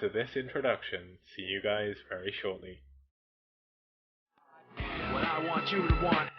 after this introduction. See you guys very shortly. What I want you to want.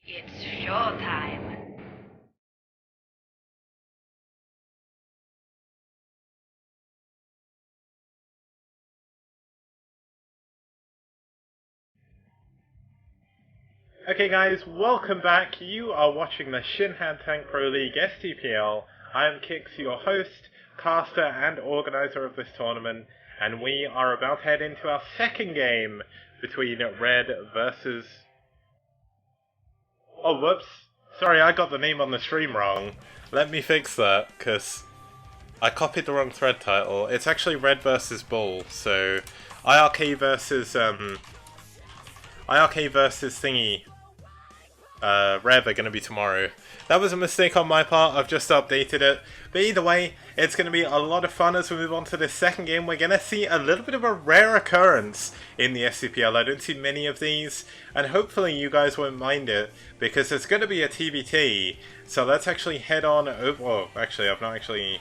It's showtime. Okay guys, welcome back. You are watching the Shinhan Tank Pro League STPL. I am Kix, your host, caster and organizer of this tournament, and we are about to head into our second game between Red versus... Oh, whoops. Sorry, I got the name on the stream wrong. Let me fix that, because I copied the wrong thread title. It's actually Red versus BuLL, so IRK versus thingy. Rev are going to be tomorrow. That was a mistake on my part, I've just updated it. But either way, it's going to be a lot of fun as we move on to the second game. We're going to see a little bit of a rare occurrence in the STPL. I don't see many of these, and hopefully you guys won't mind it, because it's going to be a TBT. So let's actually head on over... Well, actually, I've not actually...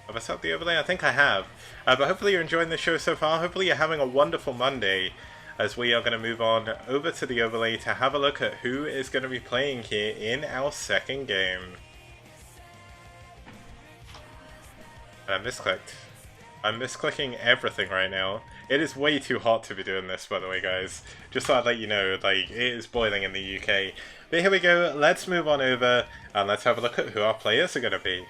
Have I set up the overlay? I think I have. But hopefully you're enjoying the show so far. Hopefully you're having a wonderful Monday, as we are going to move on over to the overlay to have a look at who is going to be playing here in our second game. I misclicked. I'm misclicking everything right now. It is way too hot to be doing this, by the way, guys. Just thought I'd let you know, like, it is boiling in the UK. But here we go, let's move on over and let's have a look at who our players are going to be.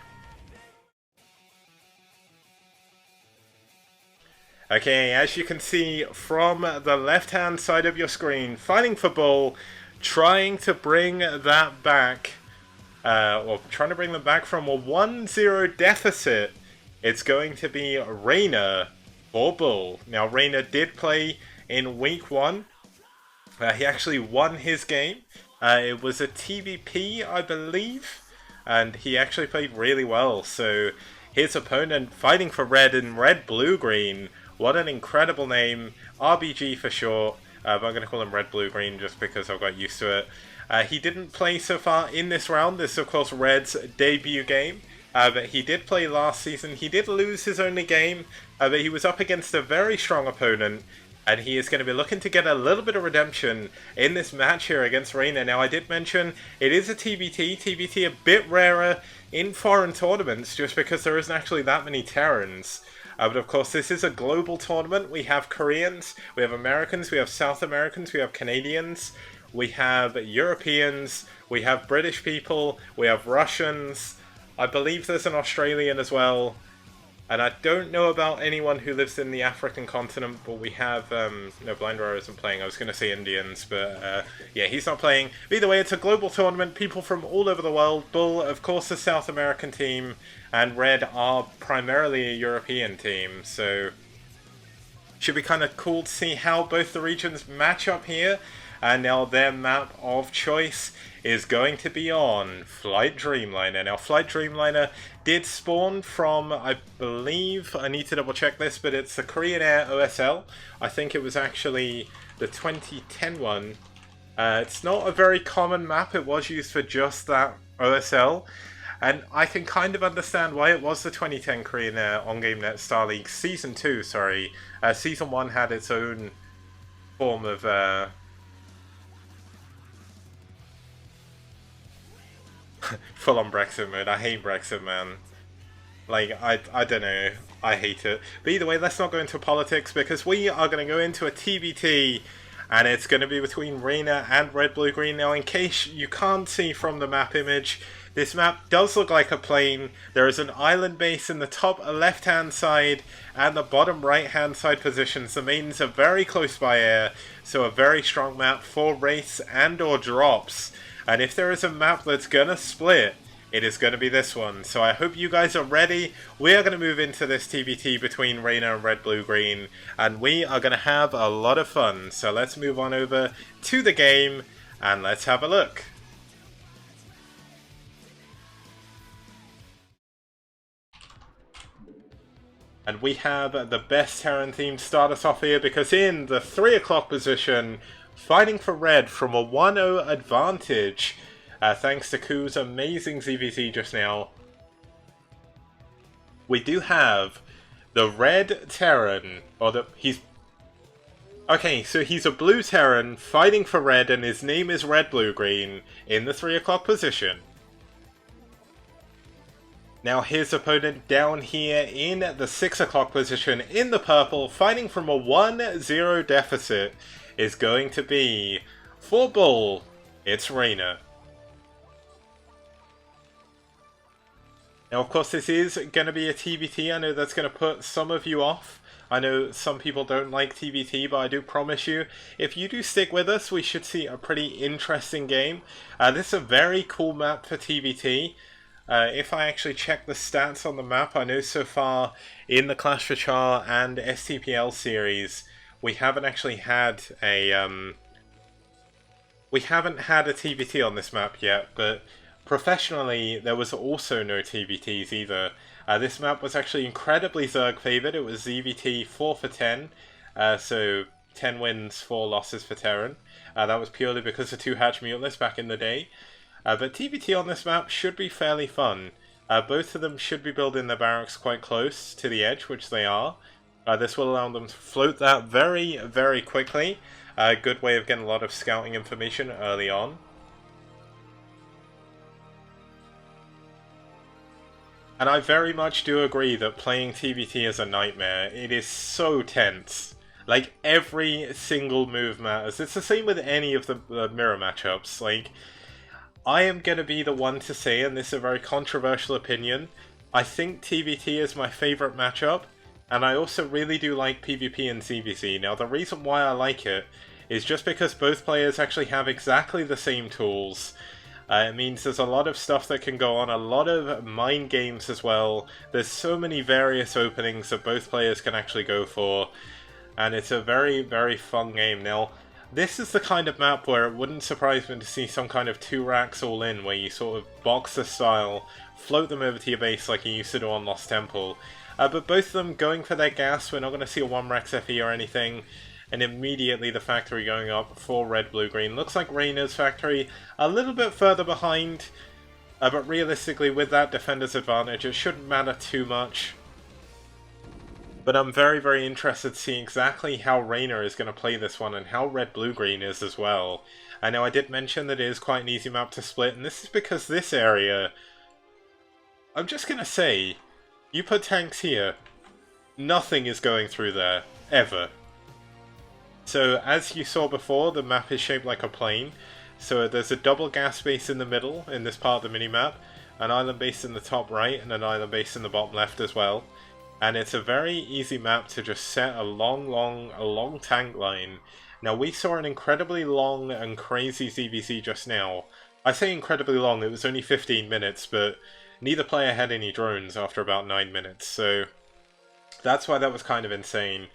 Okay, as you can see from the left-hand side of your screen, fighting for BuLL, trying to bring that back, trying to bring them back from a 1-0 deficit. It's going to be Raynor for BuLL. Now, Raynor did play in week 1. He actually won his game. It was a TVP, I believe, and he actually played really well. So, his opponent fighting for Red in REDBLUEGREEN. What an incredible name, RBG for short, but I'm going to call him REDBLUEGREEN just because I've got used to it. He didn't play so far in this round. This is of course Red's debut game, but he did play last season. He did lose his only game, but he was up against a very strong opponent, and he is going to be looking to get a little bit of redemption in this match here against Raynor. Now, I did mention it is a TBT a bit rarer in foreign tournaments just because there isn't actually that many Terrans. But of course, this is a global tournament. We have Koreans, we have Americans, we have South Americans, we have Canadians, we have Europeans, we have British people, we have Russians. I believe there's an Australian as well. And I don't know about anyone who lives in the African continent, but we have... no, Blind Roar isn't playing. I was going to say Indians, but yeah, he's not playing. But either way, it's a global tournament. People from all over the world. BuLL, of course, the South American team, and Red are primarily a European team. So, should be kind of cool to see how both the regions match up here. And now their map of choice is going to be on Flight-Dreamliner. Now, Flight-Dreamliner did spawn from, I believe, I need to double check this, but it's the Korean Air OSL. I think it was actually the 2010 one. It's not a very common map. It was used for just that OSL. And I can kind of understand why it was the 2010 Korean Air on GameNet Star League Season 2, sorry. Season 1 had its own form of... full on Brexit mode. I hate Brexit, man. Like, I don't know. I hate it. But either way, let's not go into politics, because we are going to go into a TBT, and it's going to be between Raynor and REDBLUEGREEN. Now, in case you can't see from the map image, This map does look like a plane. There is an island base in the top left hand side and the bottom right hand side positions. The mains are very close by air, so a very strong map for race and or drops. And if there is a map that's gonna split, it is going to be this one. So I hope you guys are ready. We are going to move into this TBT between Raynor and Red, Blue, Green, and we are going to have a lot of fun. So let's move on over to the game and let's have a look. And we have the best Terran team start us off here, because in the 3 o'clock position, fighting for red from a 1-0 advantage. Thanks to Ku's amazing ZVT just now. We do have the red Terran, okay, so he's a blue Terran fighting for red, and his name is Red Blue Green in the 3 o'clock position. Now his opponent down here in the 6 o'clock position in the purple, fighting from a 1-0 deficit, is going to be, for BuLL, it's Raynor. Now, of course, this is going to be a TBT. I know that's going to put some of you off. I know some people don't like TBT, but I do promise you, if you do stick with us, we should see a pretty interesting game. This is a very cool map for TBT. If I actually check the stats on the map, I know so far in the Clash for Char and STPL series, we haven't actually had a TBT on this map yet, but professionally, there was also no TBTs either. This map was actually incredibly Zerg favoured. It was ZVT 4 for 10, so 10 wins, 4 losses for Terran. That was purely because of 2 Hatch Mutless back in the day. But TBT on this map should be fairly fun. Both of them should be building their barracks quite close to the edge, which they are. This will allow them to float that very, very quickly. A good way of getting a lot of scouting information early on. And I very much do agree that playing TBT is a nightmare. It is so tense. Like, every single move matters. It's the same with any of the mirror matchups. Like, I am going to be the one to say, and this is a very controversial opinion, I think TBT is my favourite matchup, and I also really do like PvP and CVC. Now, the reason why I like it is just because both players actually have exactly the same tools. It means there's a lot of stuff that can go on, a lot of mind games as well. There's so many various openings that both players can actually go for, and it's a very, very fun game. Now, this is the kind of map where it wouldn't surprise me to see some kind of 2 racks all in, where you sort of box the style, float them over to your base like you used to do on Lost Temple. But both of them going for their gas, we're not going to see a 1 Rex FE or anything. And immediately the factory going up for Red, Blue, Green. Looks like Raynor's factory a little bit further behind. But realistically, with that defender's advantage, it shouldn't matter too much. But I'm very, very interested to see exactly how Raynor is going to play this one, and how Red, Blue, Green is as well. I know I did mention that it is quite an easy map to split, and this is because this area, I'm just going to say, you put tanks here, nothing is going through there, ever. So, as you saw before, the map is shaped like a plane. So there's a double gas base in the middle, in this part of the minimap, an island base in the top right, and an island base in the bottom left as well. And it's a very easy map to just set a long tank line. Now, we saw an incredibly long and crazy ZVC just now. I say incredibly long, it was only 15 minutes, but neither player had any drones after about 9 minutes, so that's why that was kind of insane.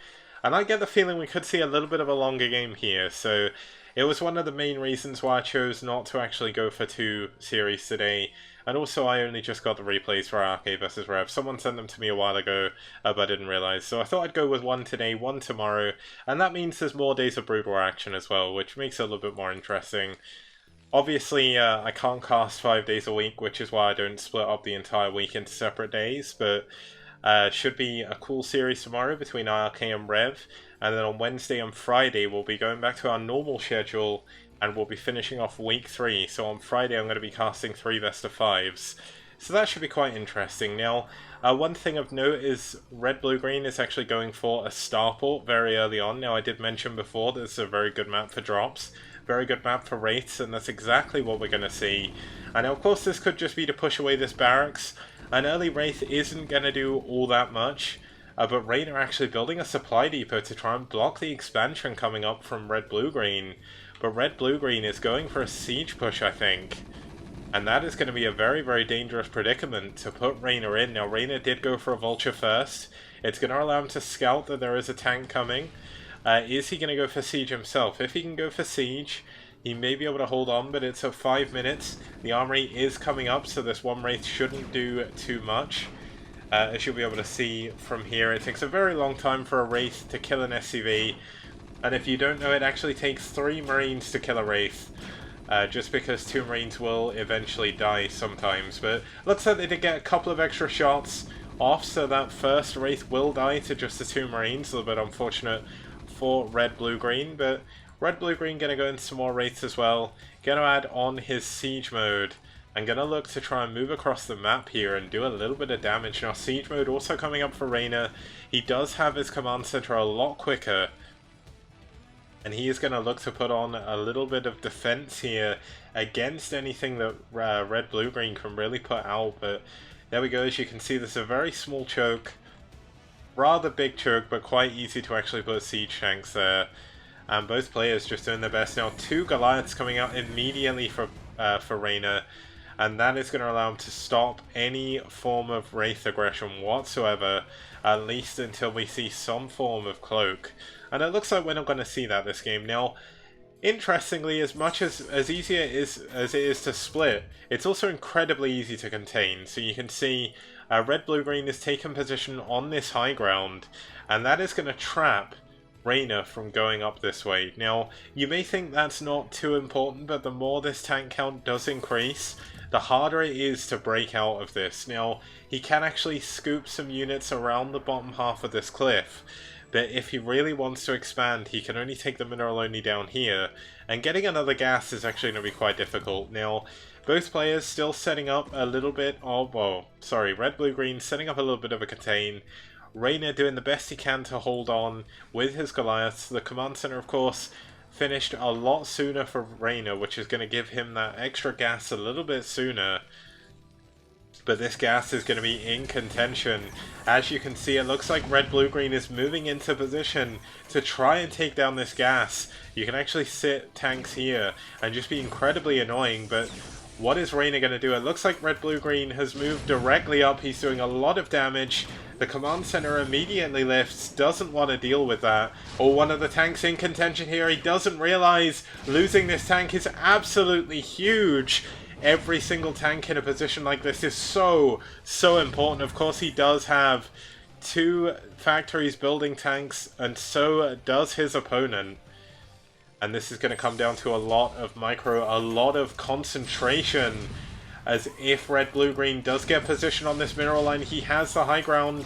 And I get the feeling we could see a little bit of a longer game here, so it was one of the main reasons why I chose not to actually go for 2 series today. And also, I only just got the replays for RK vs Rev. Someone sent them to me a while ago, but I didn't realise. So I thought I'd go with 1 today, 1 tomorrow, and that means there's more days of Brood War action as well, which makes it a little bit more interesting. Obviously, I can't cast 5 days a week, which is why I don't split up the entire week into separate days, but should be a cool series tomorrow between RK and Rev, and then on Wednesday and Friday we'll be going back to our normal schedule, and we'll be finishing off week 3. So on Friday I'm going to be casting 3 best of 5s. So that should be quite interesting. Now, one thing of note is Red, Blue, Green is actually going for a starport very early on. Now, I did mention before this is a very good map for drops, very good map for Wraiths, and that's exactly what we're going to see. And of course this could just be to push away this barracks. An early Wraith isn't going to do all that much, but Raynor actually building a supply depot to try and block the expansion coming up from red-blue-green. But red-blue-green is going for a siege push, I think. And that is going to be a very, very dangerous predicament to put Raynor in. Now, Raynor did go for a vulture first. It's going to allow him to scout that there is a tank coming. Is he going to go for siege himself? If he can go for siege, he may be able to hold on, but it's at 5 minutes. The armory is coming up, so this one Wraith shouldn't do too much. As you'll be able to see from here, it takes a very long time for a Wraith to kill an SCV. And if you don't know, it actually takes 3 Marines to kill a Wraith. Just because 2 Marines will eventually die sometimes. But looks like they did get a couple of extra shots off, so that first Wraith will die to just the 2 Marines. A little bit unfortunate for red-blue-green, but red-blue-green going to go into some more Wraiths as well. Going to add on his siege mode. I'm going to look to try and move across the map here and do a little bit of damage. Now, siege mode also coming up for Raynor. He does have his command center a lot quicker. And he is going to look to put on a little bit of defense here against anything that red-blue-green can really put out. But there we go. As you can see, this is a very small choke. Rather big choke, but quite easy to actually put siege tanks there. And both players just doing their best. Now, 2 Goliaths coming out immediately for Raynor. And that is going to allow him to stop any form of Wraith aggression whatsoever. At least until we see some form of cloak. And it looks like we're not going to see that this game. Now, interestingly, as much as easy as it is to split, it's also incredibly easy to contain. So you can see red-blue-green has taken position on this high ground, and that is going to trap Raynor from going up this way. Now, you may think that's not too important, but the more this tank count does increase, the harder it is to break out of this. Now, he can actually scoop some units around the bottom half of this cliff, but if he really wants to expand, he can only take the mineral only down here, and getting another gas is actually going to be quite difficult. Now, both players still setting up a little bit of, well, sorry, red-blue-green setting up a little bit of a contain. Raynor doing the best he can to hold on with his Goliaths. The command center, of course, finished a lot sooner for Raynor, which is going to give him that extra gas a little bit sooner. But this gas is going to be in contention. As you can see, it looks like red-blue-green is moving into position to try and take down this gas. You can actually sit tanks here and just be incredibly annoying, but what is Raynor going to do? It looks like red-blue-green has moved directly up. He's doing a lot of damage. The command center immediately lifts, doesn't want to deal with that. Oh, one of the tanks in contention here. He doesn't realize losing this tank is absolutely huge. Every single tank in a position like this is so important. Of course, he does have 2 factories building tanks, and so does his opponent. And this is going to come down to a lot of a lot of concentration. As if red-blue-green does get position on this mineral line, he has the high ground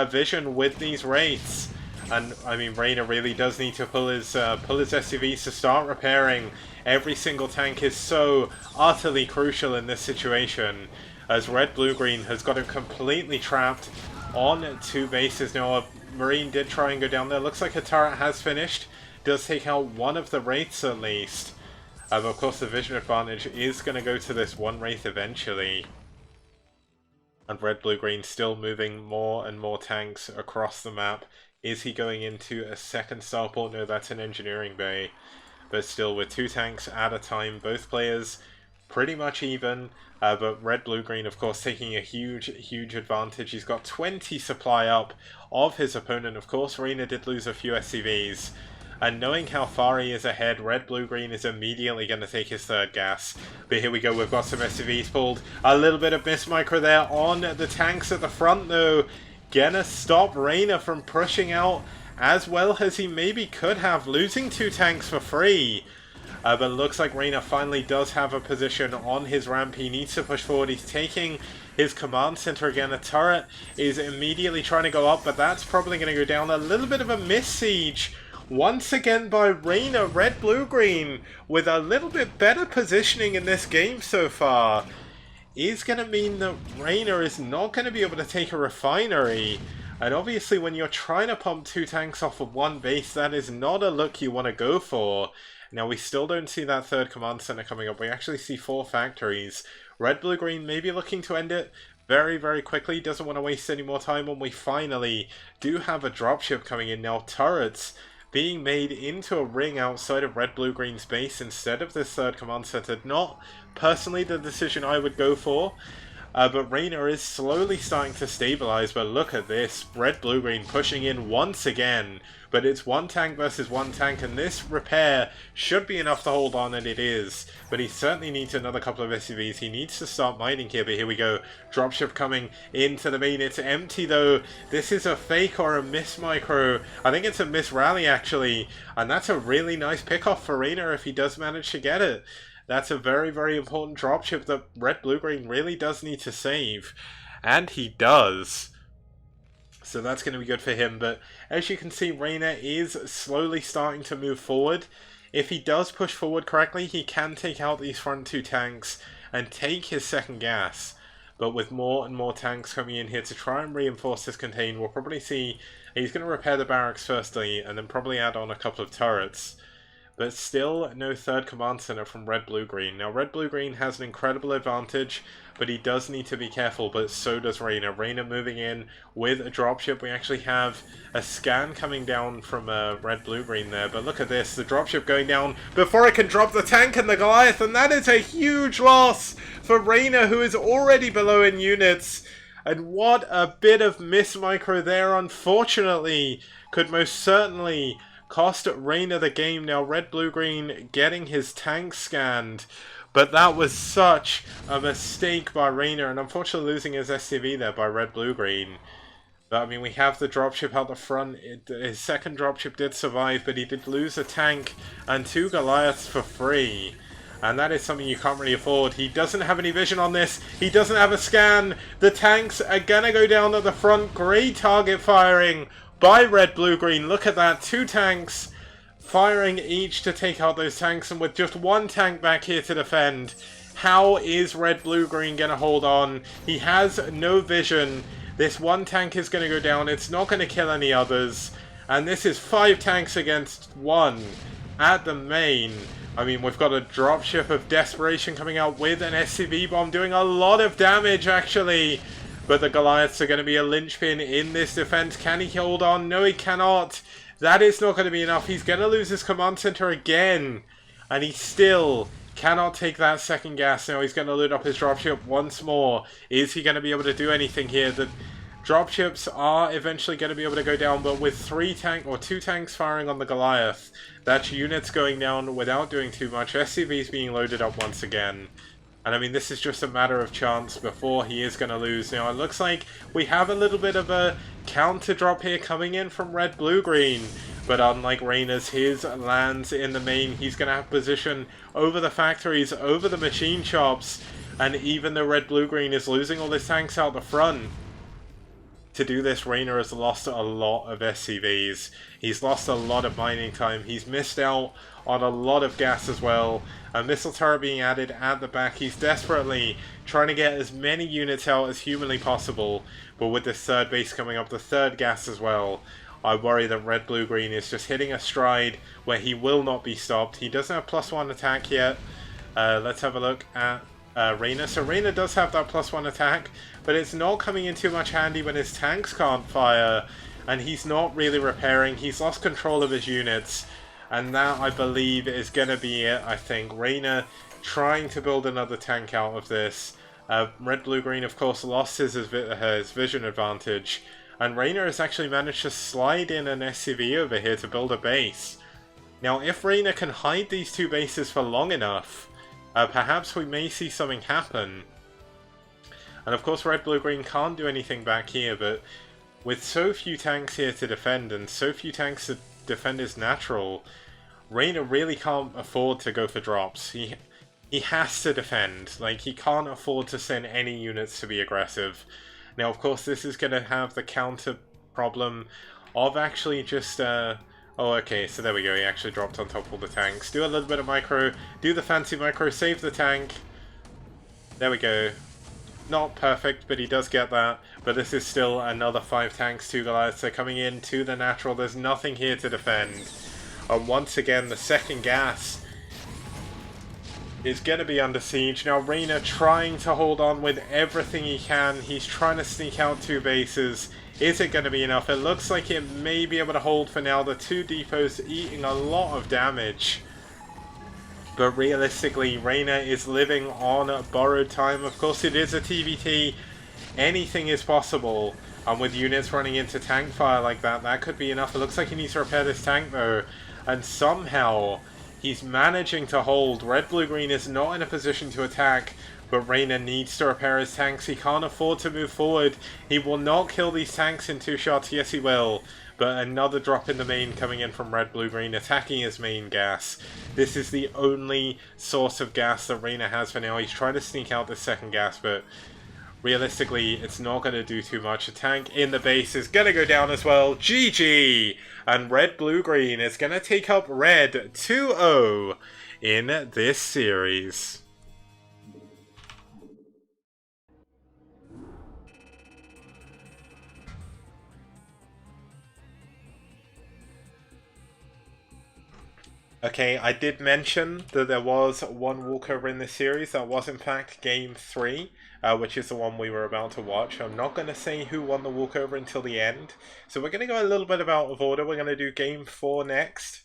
vision with these Wraiths. And, I mean, Raynor really does need to pull his SCVs to start repairing. Every single tank is so utterly crucial in this situation, as red-blue-green has got him completely trapped on 2 bases. Now, a Marine did try and go down there. Looks like a turret has finished. Does take out one of the Wraiths at least. Of course, the vision advantage is going to go to this one Wraith eventually. And red-blue-green still moving more and more tanks across the map. Is he going into a second starport? No, that's an engineering bay. But still, with 2 tanks at a time, both players pretty much even. But red-blue-green, of course, taking a huge advantage. He's got 20 supply up of his opponent. Of course, Raynor did lose a few SCVs. And knowing how far he is ahead, red-blue-green is immediately going to take his 3rd gas. But here we go, we've got some SCVs pulled. A little bit of miss micro there on the tanks at the front, though. Gonna stop Raynor from pushing out as well as he maybe could have, losing 2 tanks for free. But it looks like Raynor finally does have a position on his ramp. He needs to push forward. He's taking his command center again. A turret is immediately trying to go up, but that's probably going to go down. A little bit of a miss siege once again by Raynor. Red-blue-green with a little bit better positioning in this game so far is going to mean that Raynor is not going to be able to take a refinery. And obviously when you're trying to pump 2 tanks off of 1 base, that is not a look you want to go for. Now, we still don't see that third command center coming up. We actually see 4 factories. Red, blue, green maybe looking to end it very, very quickly. Doesn't want to waste any more time when we finally do have a dropship coming in. Now, turrets being made into a ring outside of red, blue, green's base instead of this third command center. Not personally the decision I would go for. But Raynor is slowly starting to stabilize, but look at this. Red, blue, green pushing in once again. But it's 1 tank versus 1 tank, and this repair should be enough to hold on, and it is. But he certainly needs another couple of SUVs. He needs to start mining here, but here we go. Dropship coming into the main. It's empty, though. This is a fake or a miss micro. I think it's a miss rally, actually. And that's a really nice pickoff for Raynor if he does manage to get it. That's a very, very important dropship that red, blue, green really does need to save. And he does. So that's going to be good for him. But as you can see, Raynor is slowly starting to move forward. If he does push forward correctly, he can take out these front 2 tanks and take his second gas. But with more and more tanks coming in here to try and reinforce this contain, we'll probably see he's going to repair the barracks firstly and then probably add on a couple of turrets. But still no third command center from red, blue, green. Now red, blue, green has an incredible advantage, but he does need to be careful, but so does Raynor. Raynor moving in with a dropship. We actually have a scan coming down from red, blue, green there, but look at this, the dropship going down before it can drop the tank and the Goliath, and that is a huge loss for Raynor, who is already below in units. And what a bit of miss micro there, unfortunately, could most certainly cost Raynor the game. Now red, blue, green getting his tank scanned, but that was such a mistake by Raynor, and unfortunately losing his SCV there by red, blue, green. But I mean, we have the dropship out the front. His second dropship did survive, but he did lose a tank and 2 Goliaths for free. And that is something you can't really afford. He doesn't have any vision on this. He doesn't have a scan. The tanks are gonna go down at the front. Great target firing by red, blue, green. Look at that. 2 tanks firing each to take out those tanks, and with just 1 tank back here to defend, how is red, blue, green going to hold on? He has no vision. This 1 tank is going to go down. It's not going to kill any others. And this is 5 tanks against 1 at the main. I mean, we've got a dropship of desperation coming out with an SCV bomb doing a lot of damage, actually. But the Goliaths are going to be a linchpin in this defense. Can he hold on? No, he cannot. That is not going to be enough. He's going to lose his command center again. And he still cannot take that second gas. Now he's going to load up his dropship once more. Is he going to be able to do anything here? The dropships are eventually going to be able to go down. But with 2 tanks firing on the Goliath, that's units going down without doing too much. SCVs being loaded up once again. And I mean, this is just a matter of chance before he is going to lose. Now, it looks like we have a little bit of a counter drop here coming in from red, blue, green. But unlike Raynor's, his lands in the main. He's going to have position over the factories, over the machine shops. And even though red, blue, green is losing all his tanks out the front, to do this, Raynor has lost a lot of SCVs. He's lost a lot of mining time. He's missed out on a lot of gas as well. A missile turret being added at the back. He's desperately trying to get as many units out as humanly possible. But with this third base coming up, the third gas as well, I worry that red, blue, green is just hitting a stride where he will not be stopped. He doesn't have +1 attack yet. Let's have a look at Raynor. So Raynor does have that +1 attack, but it's not coming in too much handy when his tanks can't fire, and he's not really repairing. He's lost control of his units, and that, I believe, is going to be it, I think. Raynor trying to build another tank out of this. Red, blue, green, of course, lost his vision advantage, and Raynor has actually managed to slide in an SCV over here to build a base. Now, if Raynor can hide these 2 bases for long enough, perhaps we may see something happen. And of course red, blue, green can't do anything back here, but with so few tanks here to defend and so few tanks to defend his natural, Raynor really can't afford to go for drops. He has to defend. Like, he can't afford to send any units to be aggressive. Now of course this is going to have the counter problem of actually just oh, okay, so there we go, he actually dropped on top of all the tanks. Do a little bit of micro, do the fancy micro, save the tank. There we go. Not perfect, but he does get that. But this is still another 5 tanks, 2 Goliaths. They're coming in to the natural. There's nothing here to defend. And once again, the second gas is going to be under siege. Now, Raynor trying to hold on with everything he can. He's trying to sneak out 2 bases. Is it going to be enough? It looks like it may be able to hold for now. The 2 depots eating a lot of damage. But realistically, Raynor is living on borrowed time. Of course, it is a TVT. Anything is possible. And with units running into tank fire like that, that could be enough. It looks like he needs to repair this tank though. And somehow, he's managing to hold. Red, Blue, Green is not in a position to attack. But Raynor needs to repair his tanks. He can't afford to move forward. He will not kill these tanks in 2 shots. Yes, he will. But another drop in the main coming in from Red, Blue, Green, attacking his main gas. This is the only source of gas that Raynor has for now. He's trying to sneak out this second gas, but realistically, it's not going to do too much. A tank in the base is going to go down as well. GG! And Red, Blue, Green is going to take up Red 2-0 in this series. Okay, I did mention that there was one walkover in this series. That was in fact Game 3, which is the one we were about to watch. I'm not going to say who won the walkover until the end. So we're going to go a little bit out of order. We're going to do Game 4 next.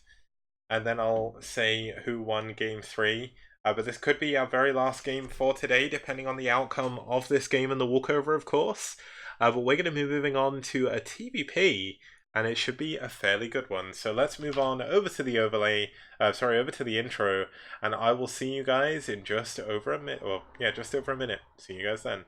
And then I'll say who won Game 3. But this could be our very last game for today, depending on the outcome of this game and the walkover, of course. But we're going to be moving on to a TVP. And it should be a fairly good one. So let's move on over to the overlay, over to the intro, and I will see you guys in just over a minute, just over a minute. See you guys then.